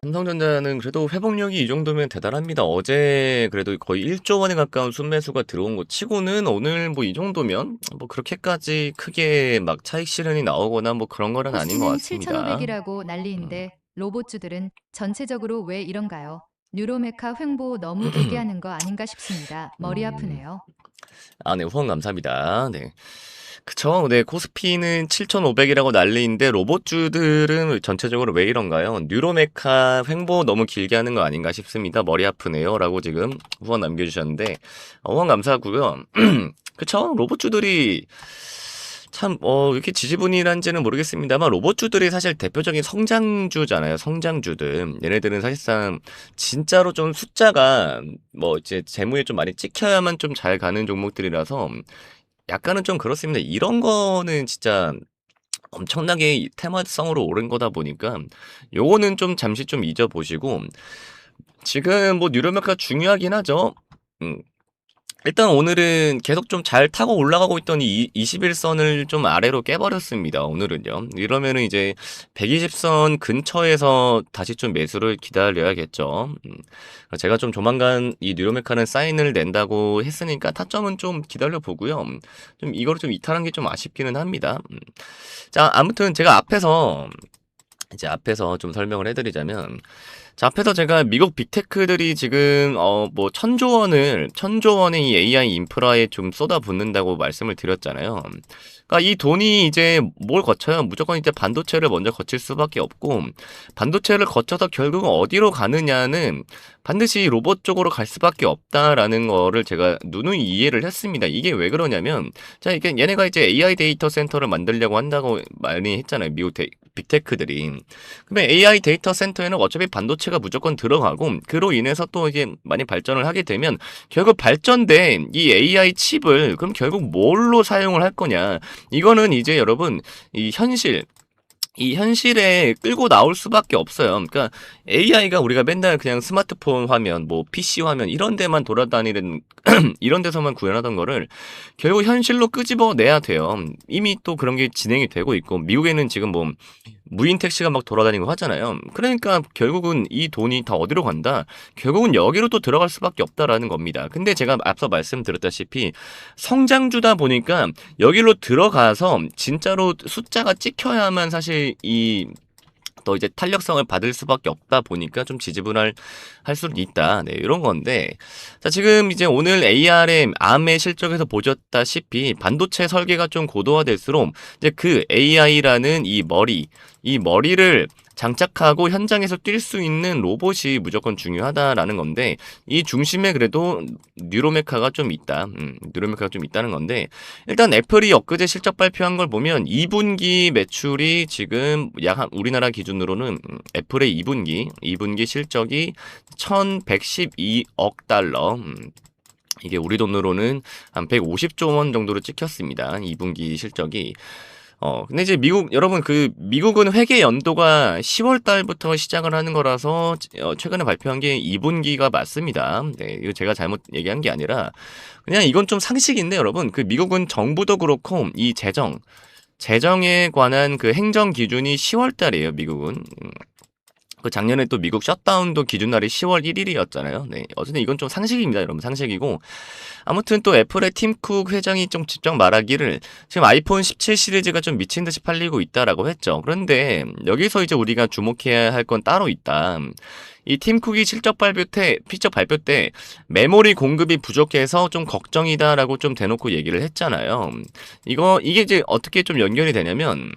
삼성전자는 그래도 회복력이 이 정도면 대단합니다. 어제 그래도 거의 1조 원에 가까운 순매수가 들어온 거 치고는 오늘 뭐 이 정도면 뭐 그렇게까지 크게 막 차익 실현이 나오거나 뭐 그런 거는 아닌 것 코스피는 같습니다. 7,500이라고 음. 난리인데 로봇주들은 전체적으로 왜 이런가요? 뉴로메카 횡보 너무 길게 하는 거 아닌가 싶습니다. 머리 음. 아프네요. 아, 네, 후원 감사합니다. 네. 그쵸. 네, 코스피는 7,500이라고 난리인데 로봇주들은 전체적으로 왜 이런가요? 뉴로메카 횡보 너무 길게 하는 거 아닌가 싶습니다. 머리 아프네요. 라고 지금 후원 남겨주셨는데, 후원 감사하고요. 그쵸. 로봇주들이 참, 왜 이렇게 지지분이란지는 모르겠습니다만, 로봇주들이 사실 대표적인 성장주잖아요. 성장주들. 얘네들은 사실상 진짜로 좀 숫자가 뭐 이제 재무에 좀 많이 찍혀야만 좀 잘 가는 종목들이라서 약간은 좀 그렇습니다. 이런 거는 진짜 엄청나게 테마성으로 오른 거다 보니까 요거는 좀 잠시 좀 잊어보시고 지금 뭐 뉴럴메카 중요하긴 하죠. 음. 일단 오늘은 계속 좀 잘 타고 올라가고 있던 이 21선을 좀 아래로 깨버렸습니다. 오늘은요. 이러면은 이제 120선 근처에서 다시 좀 매수를 기다려야겠죠. 제가 좀 조만간 이 뉴로메카는 사인을 낸다고 했으니까 타점은 좀 기다려 보고요. 좀 이거를 좀 이탈한 게 좀 아쉽기는 합니다. 자, 아무튼 제가 앞에서 좀 설명을 해드리자면 자, 앞에서 제가 미국 빅테크들이 지금 뭐 천조 원의 이 AI 인프라에 좀 쏟아붓는다고 말씀을 드렸잖아요. 그러니까 이 돈이 이제 뭘 거쳐요? 무조건 이제 반도체를 먼저 거칠 수밖에 없고 반도체를 거쳐서 결국은 어디로 가느냐는 반드시 로봇 쪽으로 갈 수밖에 없다라는 거를 제가 누누이 이해를 했습니다. 이게 왜 그러냐면 자, 이게 얘네가 이제 AI 데이터 센터를 만들려고 한다고 많이 했잖아요. 미국 빅테크들이. 그러면 AI 데이터 센터에는 어차피 반도체가 무조건 들어가고 그로 인해서 또 이게 많이 발전을 하게 되면 결국 발전된 이 AI 칩을 그럼 결국 뭘로 사용을 할 거냐. 이거는 이제 여러분 이 현실에 끌고 나올 수밖에 없어요. 그러니까 AI가 우리가 맨날 그냥 스마트폰 화면, 뭐 PC 화면 이런 데만 돌아다니는 이런 데서만 구현하던 거를 결국 현실로 끄집어내야 돼요. 이미 또 그런 게 진행이 되고 있고 미국에는 지금 뭐 무인 택시가 막 돌아다니고 하잖아요. 그러니까 결국은 이 돈이 다 어디로 간다? 결국은 여기로 또 들어갈 수밖에 없다라는 겁니다. 근데 제가 앞서 말씀드렸다시피 성장주다 보니까 여기로 들어가서 진짜로 숫자가 찍혀야만 사실 또 이제 탄력성을 받을 수밖에 없다 보니까 좀 할 수는 있다. 네, 이런 건데. 자, 지금 이제 오늘 ARM의 실적에서 보셨다시피 반도체 설계가 좀 고도화될수록 이제 그 AI라는 이 머리를 장착하고 현장에서 뛸 수 있는 로봇이 무조건 중요하다라는 건데 이 중심에 그래도 뉴로메카가 좀 있다. 뉴로메카가 좀 있다는 건데 일단 애플이 엊그제 실적 발표한 걸 보면 2분기 매출이 지금 우리나라 기준으로는 애플의 2분기 실적이 1112억 달러. 이게 우리 돈으로는 한 150조 원 정도로 찍혔습니다. 2분기 실적이. 근데 이제 여러분 미국은 회계 연도가 10월 달부터 시작을 하는 거라서 최근에 발표한 게 2분기가 맞습니다. 네, 이거 제가 잘못 얘기한 게 아니라 그냥 이건 좀 상식인데 여러분 미국은 정부도 그렇고 이 재정에 관한 그 행정 기준이 10월 달이에요, 미국은. 그 작년에 또 미국 셧다운도 기준날이 10월 1일이었잖아요. 네. 어쨌든 이건 좀 상식입니다, 여러분. 상식이고. 아무튼 또 애플의 팀 쿡 회장이 좀 직접 말하기를 지금 아이폰 17 시리즈가 좀 미친 듯이 팔리고 있다라고 했죠. 그런데 여기서 이제 우리가 주목해야 할 건 따로 있다. 이 팀 쿡이 실적 발표 때 메모리 공급이 부족해서 좀 걱정이다라고 좀 대놓고 얘기를 했잖아요. 이게 이제 어떻게 좀 연결이 되냐면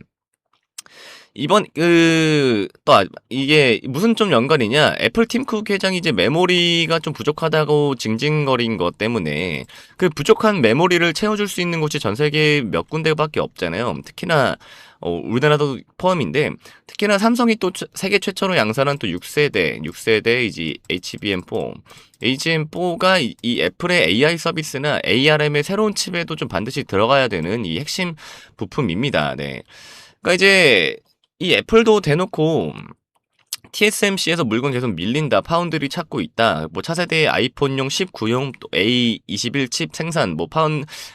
이게 무슨 좀 연관이냐? 애플 팀 쿡 회장이 이제 메모리가 좀 부족하다고 징징거린 것 때문에 그 부족한 메모리를 채워줄 수 있는 곳이 전 세계 몇 군데밖에 없잖아요. 특히나 우리나라도 포함인데 특히나 삼성이 또 세계 최초로 양산한 또 6세대 이제 HBM4가 이 애플의 AI 서비스나 ARM의 새로운 칩에도 좀 반드시 들어가야 되는 이 핵심 부품입니다. 네. 그러니까 이제 이 애플도 대놓고 TSMC에서 물건 계속 밀린다. 파운드리 찾고 있다. 뭐 차세대 아이폰용 19용 또 A21 칩 생산, 뭐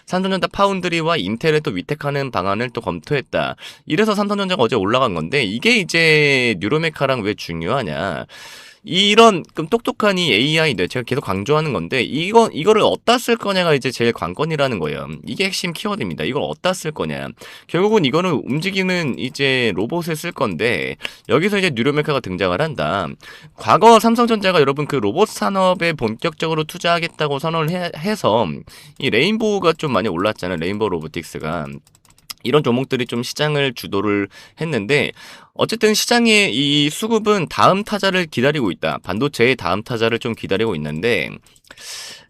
삼성전자 파운드리와 인텔에 또 위탁하는 방안을 또 검토했다. 이래서 삼성전자가 어제 올라간 건데 이게 이제 뉴로메카랑 왜 중요하냐? 이런 좀 똑똑한 이 AI들 제가 계속 강조하는 건데 이거를 어디다 쓸 거냐가 이제 제일 관건이라는 거예요. 이게 핵심 키워드입니다. 이걸 어디다 쓸 거냐. 결국은 이거는 움직이는 이제 로봇에 쓸 건데 여기서 이제 뉴로메카가 등장을 한다. 과거 삼성전자가 여러분 그 로봇 산업에 본격적으로 투자하겠다고 선언을 해서 이 레인보우가 좀 많이 올랐잖아요. 레인보우 로보틱스가. 이런 종목들이 좀 시장을 주도를 했는데 어쨌든 시장의 이 수급은 다음 타자를 기다리고 있다. 반도체의 다음 타자를 좀 기다리고 있는데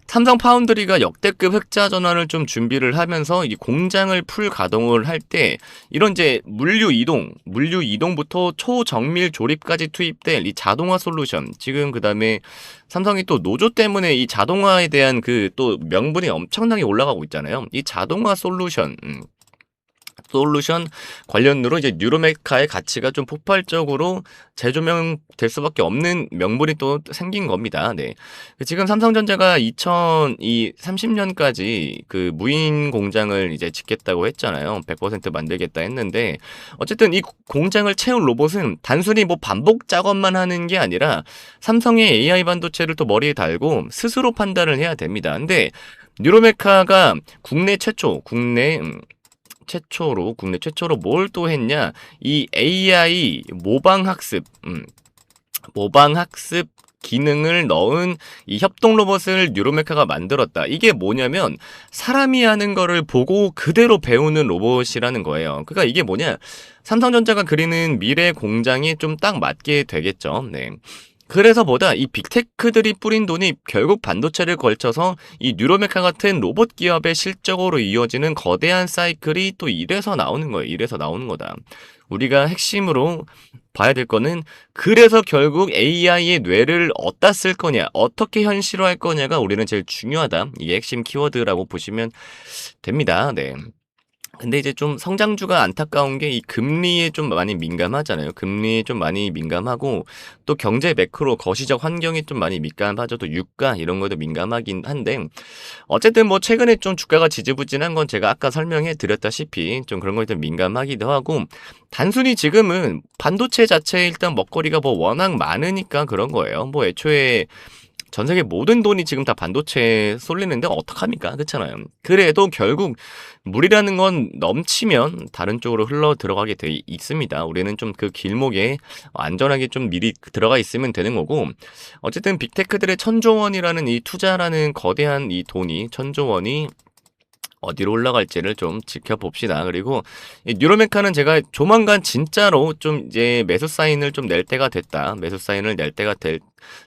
삼성 파운드리가 역대급 흑자 전환을 좀 준비를 하면서 이 공장을 풀 가동을 할 때 이런 이제 물류 이동부터 초정밀 조립까지 투입될 이 자동화 솔루션 지금 그다음에 삼성이 또 노조 때문에 이 자동화에 대한 그 또 명분이 엄청나게 올라가고 있잖아요. 이 자동화 솔루션 관련으로 이제 뉴로메카의 가치가 좀 폭발적으로 재조명될 수밖에 없는 명분이 또 생긴 겁니다. 네. 지금 삼성전자가 2030년까지 그 무인 공장을 이제 짓겠다고 했잖아요. 100% 만들겠다 했는데 어쨌든 이 공장을 채운 로봇은 단순히 뭐 반복 작업만 하는 게 아니라 삼성의 AI 반도체를 또 머리에 달고 스스로 판단을 해야 됩니다. 근데 뉴로메카가 국내 최초로 뭘 또 했냐? 이 AI 모방학습 기능을 넣은 이 협동 로봇을 뉴로메카가 만들었다. 이게 뭐냐면 사람이 하는 거를 보고 그대로 배우는 로봇이라는 거예요. 그러니까 이게 뭐냐? 삼성전자가 그리는 미래 공장이 좀 딱 맞게 되겠죠. 네. 그래서 이 빅테크들이 뿌린 돈이 결국 반도체를 걸쳐서 이 뉴로메카 같은 로봇 기업의 실적으로 이어지는 거대한 사이클이 또 이래서 나오는 거예요. 이래서 나오는 거다. 우리가 핵심으로 봐야 될 거는 그래서 결국 AI의 뇌를 어디다 쓸 거냐, 어떻게 현실화할 거냐가 우리는 제일 중요하다. 이게 핵심 키워드라고 보시면 됩니다. 네. 근데 이제 좀 성장주가 안타까운 게 이 금리에 좀 많이 민감하잖아요. 금리에 좀 많이 민감하고 또 경제 매크로 거시적 환경이 좀 많이 민감하죠. 또 유가 이런 것도 민감하긴 한데 어쨌든 뭐 최근에 좀 주가가 지지부진한 건 제가 아까 설명해 드렸다시피 좀 그런 거에 좀 민감하기도 하고 단순히 지금은 반도체 자체에 일단 먹거리가 뭐 워낙 많으니까 그런 거예요. 뭐 애초에 전 세계 모든 돈이 지금 다 반도체에 쏠리는데 어떡합니까? 그렇잖아요. 그래도 결국 물이라는 건 넘치면 다른 쪽으로 흘러 들어가게 돼 있습니다. 우리는 좀 그 길목에 안전하게 좀 미리 들어가 있으면 되는 거고 어쨌든 빅테크들의 1,000조 원이라는 이 투자라는 거대한 이 돈이 1,000조 원이 어디로 올라갈지를 좀 지켜봅시다. 그리고 이 뉴로메카는 제가 조만간 진짜로 좀 이제 매수 사인을 좀 낼 때가 됐다. 매수 사인을 낼 때가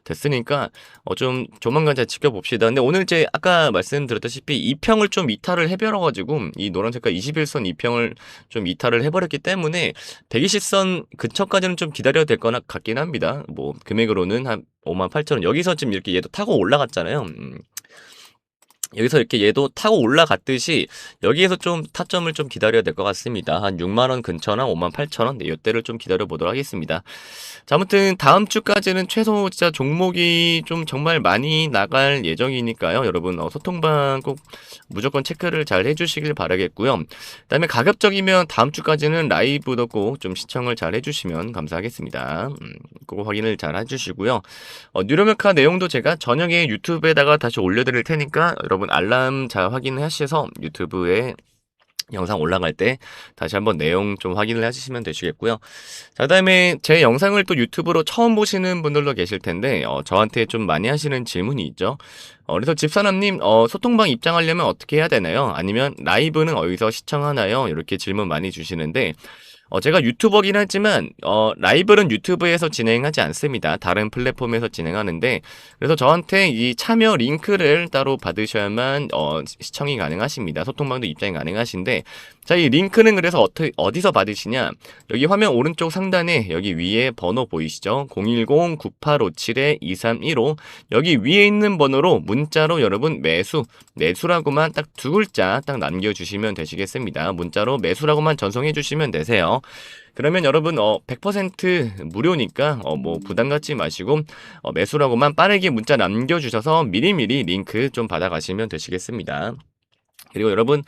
됐으니까 좀 조만간 잘 지켜봅시다. 근데 오늘 이제 아까 말씀드렸다시피 이평을 좀 이탈을 해버려가지고 이 노란 색깔 21선 이평을 좀 이탈을 해버렸기 때문에 120선 근처까지는 좀 기다려야 될 거나 같긴 합니다. 뭐 금액으로는 한 58,000원. 여기서 지금 이렇게 얘도 타고 올라갔잖아요. 여기서 이렇게 얘도 타고 올라갔듯이 여기에서 좀 타점을 좀 기다려야 될 것 같습니다. 한 6만원 근처나 58,000원 네, 이때를 좀 기다려 보도록 하겠습니다. 자, 아무튼 다음 주까지는 최소 진짜 종목이 좀 정말 많이 나갈 예정이니까요. 여러분 소통방 꼭 무조건 체크를 잘 해주시길 바라겠고요. 그 다음에 가급적이면 다음 주까지는 라이브도 꼭 좀 시청을 잘 해주시면 감사하겠습니다. 그거 확인을 잘 해주시고요. 뉴로메카 내용도 제가 저녁에 유튜브에다가 다시 올려드릴 테니까 여러분 알람 잘 확인하셔서 유튜브에 영상 올라갈 때 다시 한번 내용 좀 확인을 해주시면 되시겠고요. 자, 그다음에 제 영상을 또 유튜브로 처음 보시는 분들도 계실 텐데 저한테 좀 많이 하시는 질문이 있죠. 그래서 집사람님 소통방 입장하려면 어떻게 해야 되나요? 아니면 라이브는 어디서 시청하나요? 이렇게 질문 많이 주시는데 제가 유튜버긴 하지만 라이브는 유튜브에서 진행하지 않습니다. 다른 플랫폼에서 진행하는데 그래서 저한테 이 참여 링크를 따로 받으셔야만 시청이 가능하십니다. 소통방도 입장이 가능하신데 자, 이 링크는 그래서 어디서 받으시냐? 여기 화면 오른쪽 상단에 여기 위에 번호 보이시죠? 010-9857-2315 여기 위에 있는 번호로 문자로 여러분 매수라고만 딱 두 글자 딱 남겨주시면 되시겠습니다. 문자로 매수라고만 전송해 주시면 되세요. 그러면 여러분 100% 무료니까 뭐 부담 갖지 마시고 매수라고만 빠르게 문자 남겨주셔서 미리미리 링크 좀 받아가시면 되시겠습니다. 그리고 여러분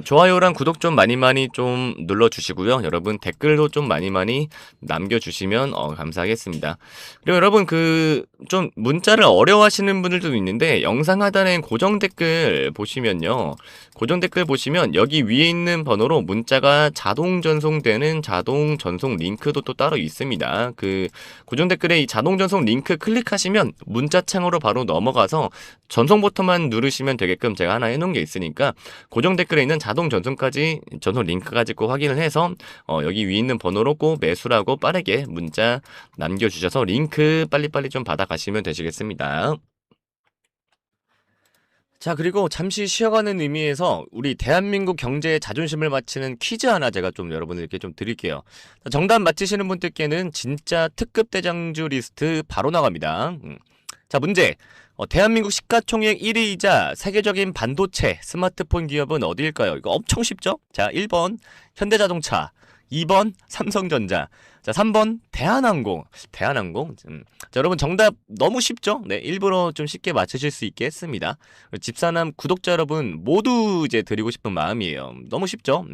좋아요랑 구독 좀 많이 좀 눌러주시고요. 여러분 댓글도 좀 많이 남겨주시면 감사하겠습니다. 그리고 여러분 좀 문자를 어려워하시는 분들도 있는데 영상 하단에 고정 댓글 보시면요. 고정 댓글 보시면 여기 위에 있는 번호로 문자가 자동 전송되는 자동 전송 링크도 또 따로 있습니다. 그 고정 댓글에 이 자동 전송 링크 클릭하시면 문자 창으로 바로 넘어가서 전송 버튼만 누르시면 되게끔 제가 하나 해놓은 게 있으니까 고정 댓글에 있는 자동 전송까지 전송 링크까지 꼭 확인을 해서 여기 위에 있는 번호로 꼭 매수라고 빠르게 문자 남겨주셔서 링크 빨리빨리 좀 받아가시면 되시겠습니다. 자, 그리고 잠시 쉬어가는 의미에서 우리 대한민국 경제의 자존심을 맞추는 퀴즈 하나 제가 좀 여러분들께 좀 드릴게요. 자, 정답 맞히시는 분들께는 진짜 특급 대장주 리스트 바로 나갑니다. 자, 문제. 대한민국 시가총액 1위이자 세계적인 반도체 스마트폰 기업은 어디일까요? 이거 엄청 쉽죠? 자, 1번 현대자동차, 2번 삼성전자, 자, 3번 대한항공. 대한항공. 자, 여러분 정답 너무 쉽죠? 네, 일부러 좀 쉽게 맞추실 수 있게 했습니다. 집사남 구독자 여러분 모두 이제 드리고 싶은 마음이에요. 너무 쉽죠?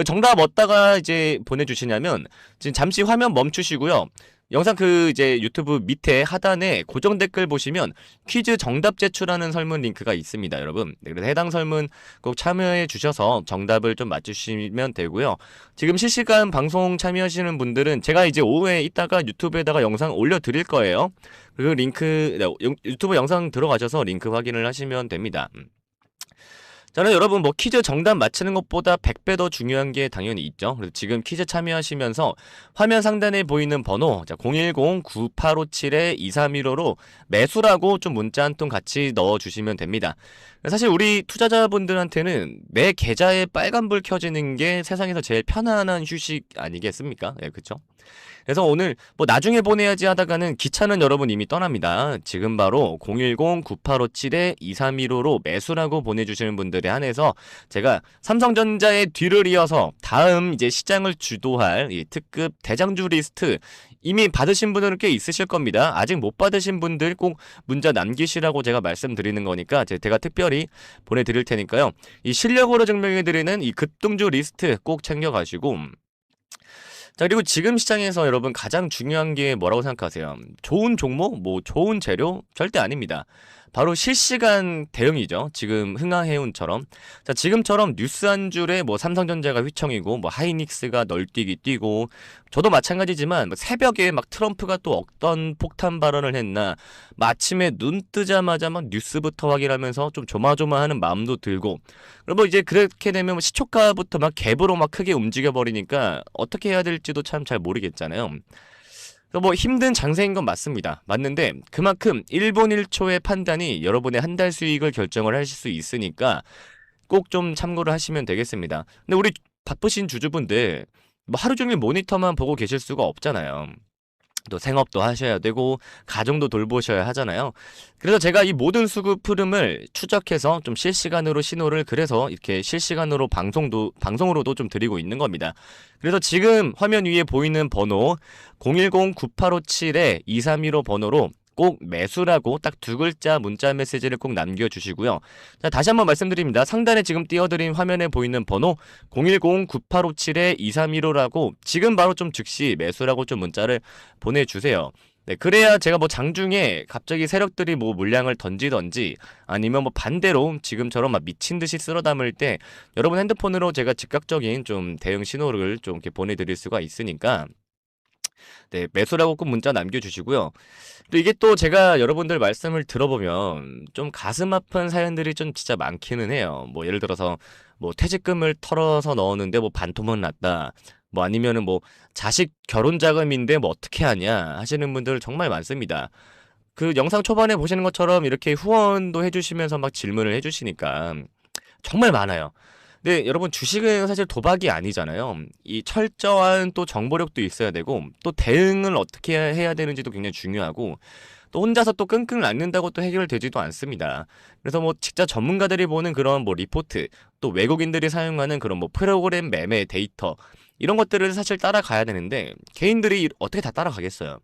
정답 어디다가 이제 보내주시냐면 지금 잠시 화면 멈추시고요. 영상 이제 유튜브 밑에 하단에 고정 댓글 보시면 퀴즈 정답 제출하는 설문 링크가 있습니다, 여러분. 네, 그래서 해당 설문 꼭 참여해 주셔서 정답을 좀 맞추시면 되고요. 지금 실시간 방송 참여하시는 분들은 제가 이제 오후에 이따가 유튜브에다가 영상 올려드릴 거예요. 그 링크, 유튜브 영상 들어가셔서 링크 확인을 하시면 됩니다. 저는 여러분 뭐 퀴즈 정답 맞히는 것보다 100배 더 중요한 게 당연히 있죠. 그래서 지금 퀴즈 참여하시면서 화면 상단에 보이는 번호 010-9857-2315로 매수라고 좀 문자 한 통 같이 넣어주시면 됩니다. 사실 우리 투자자분들한테는 내 계좌에 빨간불 켜지는 게 세상에서 제일 편안한 휴식 아니겠습니까? 예, 그쵸? 그래서 오늘 뭐 나중에 보내야지 하다가는 기차는 여러분 이미 떠납니다. 지금 바로 010-9857-2315로 매수라고 보내주시는 분들에 한해서 제가 삼성전자의 뒤를 이어서 다음 이제 시장을 주도할 이 특급 대장주 리스트 이미 받으신 분들은 꽤 있으실 겁니다. 아직 못 받으신 분들 꼭 문자 남기시라고 제가 말씀드리는 거니까 제가 특별히 보내드릴 테니까요. 이 실력으로 증명해드리는 이 급등주 리스트 꼭 챙겨가시고 자, 그리고 지금 시장에서 여러분 가장 중요한 게 뭐라고 생각하세요? 좋은 종목? 뭐 좋은 재료? 절대 아닙니다. 바로 실시간 대응이죠. 지금 흥하해운처럼. 자, 지금처럼 뉴스 한 줄에 뭐 삼성전자가 휘청이고 뭐 하이닉스가 널뛰기 뛰고 저도 마찬가지지만 새벽에 막 트럼프가 또 어떤 폭탄 발언을 했나 아침에 눈 뜨자마자 막 뉴스부터 확인하면서 좀 조마조마하는 마음도 들고 그리고 이제 그렇게 되면 시초가부터 막 갭으로 막 크게 움직여 버리니까 어떻게 해야 될지도 참 잘 모르겠잖아요. 뭐 힘든 장세인 건 맞습니다. 맞는데 그만큼 1분 1초의 판단이 여러분의 한 달 수익을 결정을 하실 수 있으니까 꼭 좀 참고를 하시면 되겠습니다. 근데 우리 바쁘신 주주분들 뭐 하루 종일 모니터만 보고 계실 수가 없잖아요. 또 생업도 하셔야 되고 가정도 돌보셔야 하잖아요. 그래서 제가 이 모든 수급 흐름을 추적해서 좀 실시간으로 신호를 그래서 이렇게 실시간으로 방송으로도 좀 드리고 있는 겁니다. 그래서 지금 화면 위에 보이는 번호 010-9857-2315 번호로 꼭 매수라고 딱 두 글자 문자 메시지를 꼭 남겨주시고요. 자, 다시 한번 말씀드립니다. 상단에 지금 띄워드린 화면에 보이는 번호 010-9857-2315라고 지금 바로 좀 즉시 매수라고 좀 문자를 보내주세요. 네, 그래야 제가 뭐 장중에 갑자기 세력들이 뭐 물량을 던지던지 아니면 뭐 반대로 지금처럼 막 미친 듯이 쓸어 담을 때 여러분 핸드폰으로 제가 즉각적인 좀 대응 신호를 좀 이렇게 보내드릴 수가 있으니까 네, 매수라고 꼭 문자 남겨주시고요. 또 이게 또 제가 여러분들 말씀을 들어보면 좀 가슴 아픈 사연들이 좀 진짜 많기는 해요. 뭐 예를 들어서 뭐 퇴직금을 털어서 넣었는데 뭐 반토막 났다. 뭐 아니면은 뭐 자식 결혼 자금인데 뭐 어떻게 하냐 하시는 분들 정말 많습니다. 그 영상 초반에 보시는 것처럼 이렇게 후원도 해주시면서 막 질문을 해주시니까 정말 많아요. 근데 여러분 주식은 사실 도박이 아니잖아요. 이 철저한 또 정보력도 있어야 되고 또 대응을 어떻게 해야 되는지도 굉장히 중요하고 또 혼자서 또 끙끙 앓는다고 또 해결되지도 않습니다. 그래서 뭐 진짜 전문가들이 보는 그런 뭐 리포트 또 외국인들이 사용하는 그런 뭐 프로그램 매매 데이터 이런 것들을 사실 따라가야 되는데 개인들이 어떻게 다 따라가겠어요.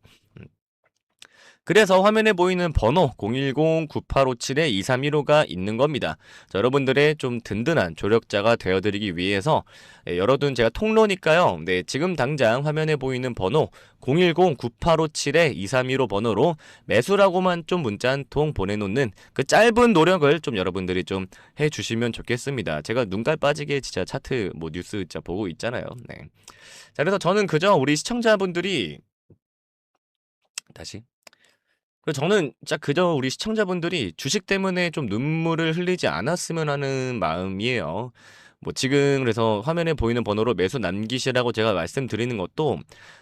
그래서 화면에 보이는 번호 010-9857-2315가 있는 겁니다. 자, 여러분들의 좀 든든한 조력자가 되어드리기 위해서 열어둔 제가 통로니까요. 네, 지금 당장 화면에 보이는 번호 010-9857-2315 번호로 매수라고만 좀 문자 한 통 보내놓는 그 짧은 노력을 좀 여러분들이 좀 해주시면 좋겠습니다. 제가 눈깔 빠지게 진짜 차트 뭐 뉴스 진짜 보고 있잖아요. 네. 자, 그래서 저는 그저 우리 시청자분들이 다시 그래서 저는 진짜 그저 우리 시청자분들이 주식 때문에 좀 눈물을 흘리지 않았으면 하는 마음이에요. 뭐 지금 그래서 화면에 보이는 번호로 매수 남기시라고 제가 말씀드리는 것도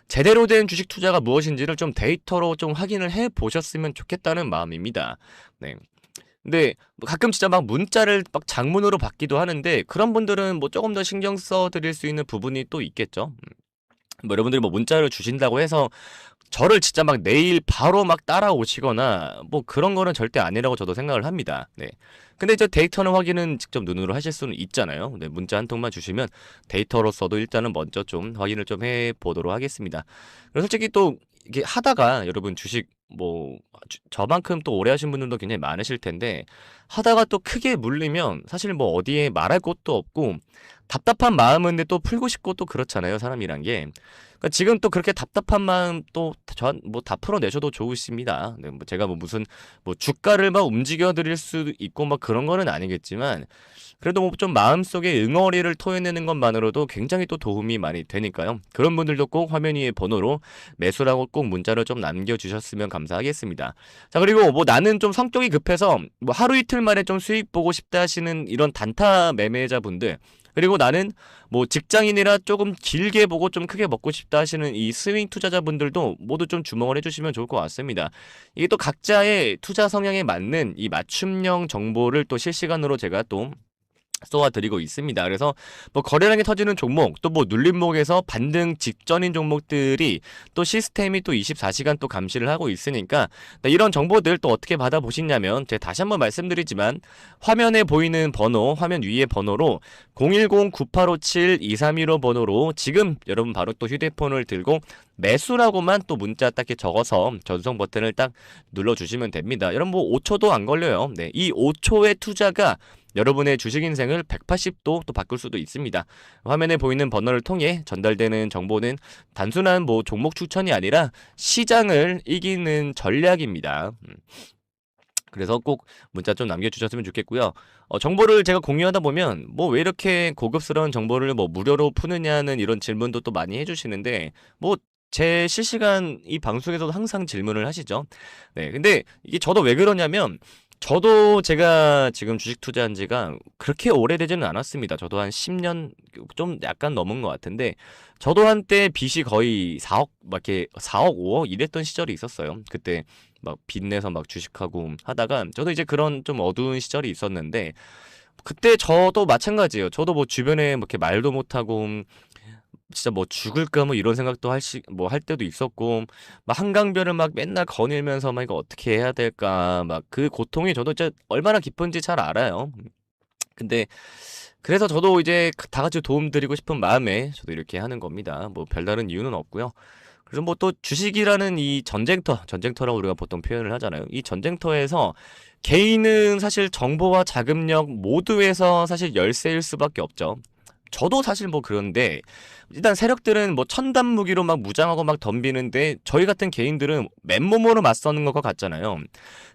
제대로 된 주식 투자가 무엇인지를 좀 데이터로 좀 확인을 해 보셨으면 좋겠다는 마음입니다. 네. 근데 뭐 가끔 진짜 막 문자를 막 장문으로 받기도 하는데 그런 분들은 뭐 조금 더 신경 써 드릴 수 있는 부분이 또 있겠죠. 뭐 여러분들이 뭐 문자를 주신다고 해서 저를 진짜 막 내일 바로 막 따라오시거나 뭐 그런 거는 절대 아니라고 저도 생각을 합니다. 네. 근데 이제 데이터는 확인은 직접 눈으로 하실 수는 있잖아요. 네, 문자 한 통만 주시면 데이터로서도 일단은 먼저 좀 확인을 좀 해보도록 하겠습니다. 그리고 솔직히 또 이게 하다가 여러분 주식 뭐 저만큼 또 오래 하신 분들도 굉장히 많으실 텐데 하다가 또 크게 물리면 사실 뭐 어디에 말할 곳도 없고 답답한 마음은 근데 또 풀고 싶고 또 그렇잖아요, 사람이란 게. 그러니까 지금 또 그렇게 답답한 마음 또 전 뭐 다 풀어내셔도 좋으십니다. 네, 뭐 제가 뭐 무슨 뭐 주가를 막 움직여 드릴 수 있고 막 그런 거는 아니겠지만 그래도 뭐 좀 마음속에 응어리를 토해내는 것만으로도 굉장히 또 도움이 많이 되니까요. 그런 분들도 꼭 화면 위에 번호로 매수라고 꼭 문자를 좀 남겨주셨으면 감사하겠습니다. 자, 그리고 뭐 나는 좀 성격이 급해서 뭐 하루 이틀 만에 좀 수익 보고 싶다 하시는 이런 단타 매매자분들, 그리고 나는 뭐 직장인이라 조금 길게 보고 좀 크게 먹고 싶다 하시는 이 스윙 투자자분들도 모두 좀 주목을 해주시면 좋을 것 같습니다. 이게 또 각자의 투자 성향에 맞는 이 맞춤형 정보를 또 실시간으로 제가 또 쏘아드리고 있습니다. 그래서 뭐 거래량이 터지는 종목, 또 뭐 눌림목에서 반등 직전인 종목들이 또 시스템이 또 24시간 또 감시를 하고 있으니까 이런 정보들 또 어떻게 받아보시냐면 제가 다시 한번 말씀드리지만 화면에 보이는 번호, 화면 위에 번호로 010-9857-2315 번호로 지금 여러분 바로 또 휴대폰을 들고 매수라고만 또 문자 딱 적어서 전송 버튼을 딱 눌러주시면 됩니다. 여러분 뭐 5초도 안 걸려요. 네, 이 5초의 투자가 여러분의 주식 인생을 180도 또 바꿀 수도 있습니다. 화면에 보이는 번호를 통해 전달되는 정보는 단순한 뭐 종목 추천이 아니라 시장을 이기는 전략입니다. 그래서 꼭 문자 좀 남겨주셨으면 좋겠고요. 정보를 제가 공유하다 보면 뭐 왜 이렇게 고급스러운 정보를 뭐 무료로 푸느냐는 이런 질문도 또 많이 해주시는데 뭐 제 실시간 이 방송에서도 항상 질문을 하시죠. 네, 근데 이게 저도 왜 그러냐면 저도 제가 지금 주식 투자한 지가 그렇게 오래되지는 않았습니다. 저도 한 10년 좀 약간 넘은 것 같은데 저도 한때 빚이 거의 4억 막 이렇게 4억 5억 이랬던 시절이 있었어요. 그때 막 빚내서 막 주식하고 하다가 저도 이제 그런 좀 어두운 시절이 있었는데 그때 저도 마찬가지예요. 저도 뭐 주변에 뭐 이렇게 말도 못하고 진짜 뭐 죽을까 뭐 이런 생각도 뭐 할 때도 있었고 막 한강변을 막 맨날 거닐면서 막 이거 어떻게 해야 될까 막 그 고통이 저도 진짜 얼마나 깊은지 잘 알아요. 근데 그래서 저도 이제 다 같이 도움드리고 싶은 마음에 저도 이렇게 하는 겁니다. 뭐 별다른 이유는 없고요. 그래서 뭐 또 주식이라는 이 전쟁터라고 우리가 보통 표현을 하잖아요. 이 전쟁터에서 개인은 사실 정보와 자금력 모두에서 사실 열세일 수밖에 없죠. 저도 사실 뭐 그런데 일단 세력들은 뭐 첨단 무기로 막 무장하고 막 덤비는데 저희 같은 개인들은 맨몸으로 맞서는 것과 같잖아요.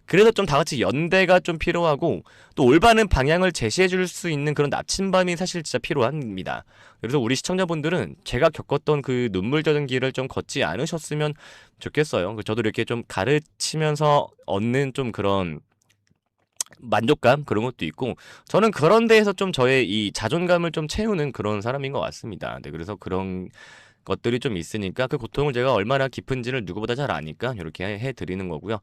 그래서 좀 다 같이 연대가 좀 필요하고 또 올바른 방향을 제시해 줄 수 있는 그런 나침반이 사실 진짜 필요합니다. 그래서 우리 시청자분들은 제가 겪었던 그 눈물 젖은 길을 좀 걷지 않으셨으면 좋겠어요. 저도 이렇게 좀 가르치면서 얻는 좀 그런 만족감 그런 것도 있고 저는 그런 데에서 좀 저의 이 자존감을 좀 채우는 그런 사람인 것 같습니다. 네, 그래서 그런 것들이 좀 있으니까 그 고통을 제가 얼마나 깊은지를 누구보다 잘 아니까 이렇게 해드리는 거고요.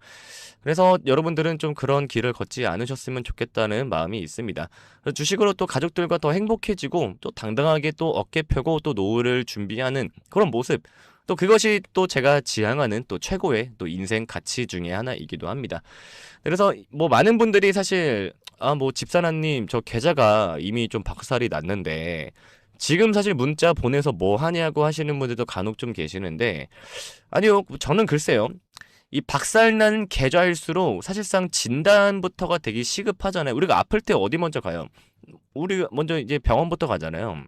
그래서 여러분들은 좀 그런 길을 걷지 않으셨으면 좋겠다는 마음이 있습니다. 그래서 주식으로 또 가족들과 더 행복해지고 또 당당하게 또 어깨 펴고 또 노후를 준비하는 그런 모습, 또 그것이 또 제가 지향하는 또 최고의 또 인생 가치 중에 하나이기도 합니다. 그래서 뭐 많은 분들이 사실 아 뭐 집사나님 저 계좌가 이미 좀 박살이 났는데 지금 사실 문자 보내서 뭐 하냐고 하시는 분들도 간혹 좀 계시는데, 아니요, 저는 글쎄요. 이 박살난 계좌일수록 사실상 진단부터가 되게 시급하잖아요. 우리가 아플 때 어디 먼저 가요? 우리 먼저 이제 병원부터 가잖아요.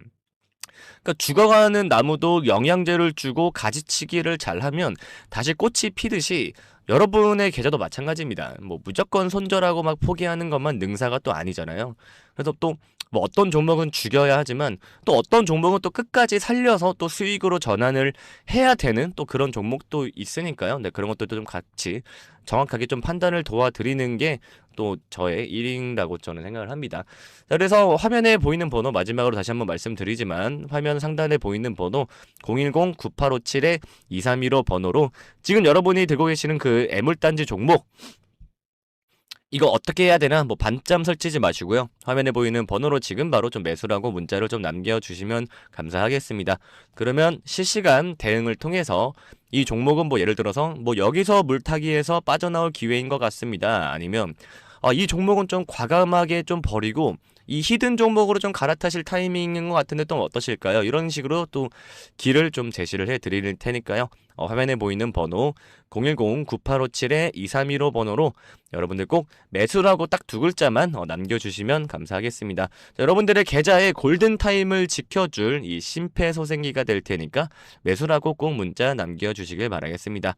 그러니까 죽어가는 나무도 영양제를 주고 가지치기를 잘하면 다시 꽃이 피듯이 여러분의 계좌도 마찬가지입니다. 뭐 무조건 손절하고 막 포기하는 것만 능사가 또 아니잖아요. 그래서 또 뭐 어떤 종목은 죽여야 하지만 또 어떤 종목은 또 끝까지 살려서 또 수익으로 전환을 해야 되는 또 그런 종목도 있으니까요. 네, 그런 것들도 좀 같이 정확하게 좀 판단을 도와드리는 게 또 저의 일인다고 저는 생각을 합니다. 자, 그래서 화면에 보이는 번호 마지막으로 다시 한번 말씀드리지만 화면 상단에 보이는 번호 010-9857-2315 번호로 지금 여러분이 들고 계시는 그 애물단지 종목 이거 어떻게 해야 되나 뭐 반점 설치지 마시고요. 화면에 보이는 번호로 지금 바로 좀 매수라고 문자를 좀 남겨주시면 감사하겠습니다. 그러면 실시간 대응을 통해서 이 종목은 뭐 예를 들어서 뭐 여기서 물타기에서 빠져나올 기회인 것 같습니다. 아니면 이 종목은 좀 과감하게 좀 버리고 이 히든 종목으로 좀 갈아타실 타이밍인 것 같은데 또 어떠실까요? 이런 식으로 또 길을 좀 제시를 해드릴 테니까요. 화면에 보이는 번호 010-9857-2315 번호로 여러분들 꼭 매수라고 딱 두 글자만 남겨주시면 감사하겠습니다. 자, 여러분들의 계좌의 골든타임을 지켜줄 이 심폐소생기가 될 테니까 매수라고 꼭 문자 남겨주시길 바라겠습니다.